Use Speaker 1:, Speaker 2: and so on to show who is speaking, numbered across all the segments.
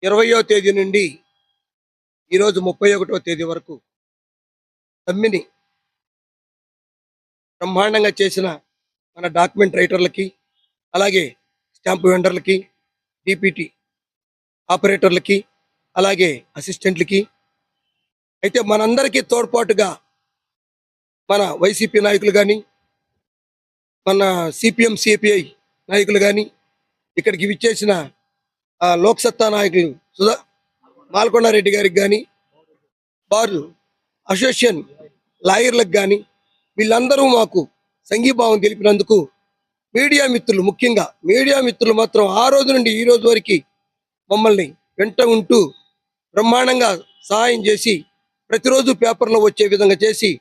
Speaker 1: ఇరవయో తేదీ నుండి ఈరోజు 31వ తేదీ వరకు సమ్మిని బ్రహ్మాండంగా చేసిన మన డాక్యుమెంట్ రైటర్లకి, అలాగే స్టాంపు వెండర్లకి, డిపిటి ఆపరేటర్లకి, అలాగే అసిస్టెంట్లకి, అయితే మనందరికీ తోడ్పాటుగా మన వైసీపీ నాయకులు కానీ, మన సిపిఎం సిపిఐ నాయకులు కానీ, ఇక్కడికి విచ్చేసిన లోక్సత్తా నాయకులు మాల్కొండారెడ్డి గారికి కానీ, వారు అసోసియేషన్ లాయర్లకు కానీ, వీళ్ళందరూ మాకు సంఘీభావం తెలిపినందుకు మీడియా మిత్రులు, ముఖ్యంగా మీడియా మిత్రులు మాత్రం ఆ రోజు నుండి ఈ రోజు వరకు మమ్మల్ని వెంట ఉంటూ బ్రహ్మాండంగా సహాయం చేసి, ప్రతిరోజు పేపర్లో వచ్చే విధంగా చేసి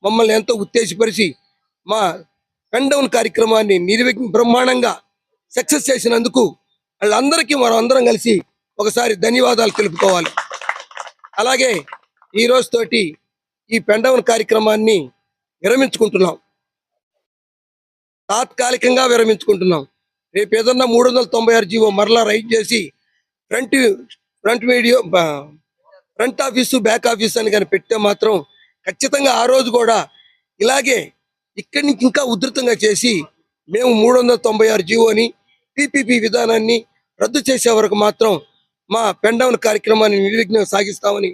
Speaker 1: మమ్మల్ని ఎంతో ఉత్తేజపరిచి మా పెన్ డౌన్ కార్యక్రమాన్ని బ్రహ్మాండంగా సక్సెస్ చేసినందుకు వాళ్ళందరికీ మనం అందరం కలిసి ఒకసారి ధన్యవాదాలు తెలుపుకోవాలి. అలాగే ఈ రోజుతోటి ఈ పెన్ డౌన్ కార్యక్రమాన్ని విరమించుకుంటున్నాం, తాత్కాలికంగా విరమించుకుంటున్నాం. రేపు ఏదన్నా 396 జీవో మరలా రైట్ చేసి ఫ్రంట్ ఆఫీసు బ్యాక్ ఆఫీస్ అని కానీ పెడితే మాత్రం ఖచ్చితంగా ఆ రోజు కూడా ఇలాగే ఇక్కడి నుంచి ఇంకా ఉధృతంగా చేసి మేము 396 జీవోని, టీపీపీ విధానాన్ని రద్దు చేసే వరకు మాత్రం మా పెన్ డౌన్ కార్యక్రమాన్ని నిర్విఘ్నంగా సాగిస్తామని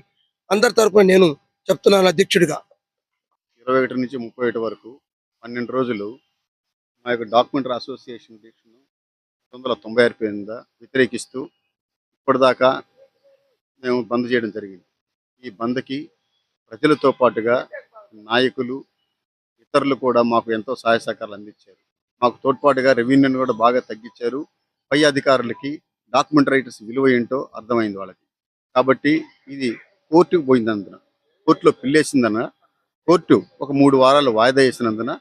Speaker 1: అందరి తరపున నేను చెప్తున్నాను అధ్యక్షుడిగా.
Speaker 2: 21 నుంచి 31 వరకు 12 రోజులు మా యొక్క డాక్యుమెంటరీ అసోసియేషన్ దీక్షను 1996 కింద వ్యతిరేకిస్తూ ఇప్పటిదాకా మేము బంద్ చేయడం జరిగింది. ఈ బంద్కి ప్రజలతో పాటుగా నాయకులు, ఇతరులు కూడా మాకు ఎంతో సహాయ సహకారాలు అందించారు. మాకు తోడ్పాటుగా రెవెన్యూని కూడా బాగా తగ్గించారు. పై అధికారులకి డాక్యుమెంట్ రైటర్స్ విలువ ఏంటో అర్థమైంది వాళ్ళకి. కాబట్టి ఇది కోర్టుకు పోయిందందున, కోర్టులో పిల్లేసిందన, కోర్టు ఒక 3 వారాలు వాయిదా వేసినందున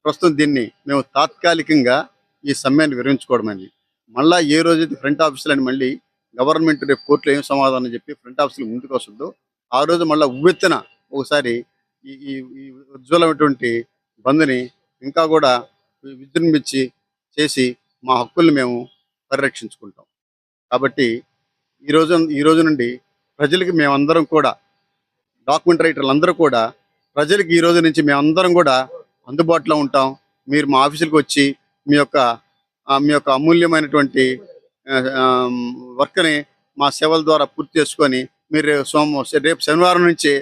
Speaker 2: ప్రస్తుతం దీన్ని మేము తాత్కాలికంగా ఈ సమ్మెను విరమించుకోవడమైంది. మళ్ళీ ఏ రోజైతే ఫ్రంట్ ఆఫీసులని మళ్ళీ గవర్నమెంట్ రేపు కోర్టులో ఏం సమాధానం చెప్పి ఫ్రంట్ ఆఫీసులు ముందుకు వస్తుందో ఆ రోజు మళ్ళీ ఉవ్వెత్తున ఒకసారి ఈ ఉజ్వలమైనటువంటి బంద్ని ఇంకా కూడా విజృంభించి చేసి మా హక్కుల్ని మేము పరిరక్షించుకుంటాం. కాబట్టి ఈ రోజు నుండి ప్రజలకి మేమందరం కూడా, డాక్యుమెంట్ రైటర్లు అందరూ కూడా ప్రజలకి ఈ రోజు నుంచి మేమందరం కూడా అందుబాటులో ఉంటాం. మీరు మా ఆఫీసులకు వచ్చి మీ యొక్క అమూల్యమైనటువంటి వర్క్ని మా సేవల ద్వారా పూర్తి చేసుకొని మీరు రేపు శనివారం నుంచి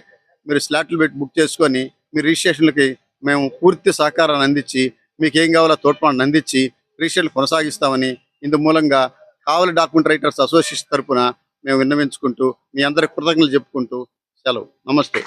Speaker 2: మీరు స్లాట్లు పెట్టి బుక్ చేసుకొని మీ రిజిస్ట్రేషన్లకి మేము పూర్తి సహకారాన్ని అందించి మీకు ఏం కావాలో తోడ్పాటును అందించి రిజిస్ట్రేషన్లు కొనసాగిస్తామని ఇందు మూలంగా కావలి డాక్యుమెంట్ రైటర్స్ అసోసియేషన్ తరఫున మేము విన్నవించుకుంటూ మీ అందరికి కృతజ్ఞతలు చెప్పుకుంటూ సెలవు. నమస్తే.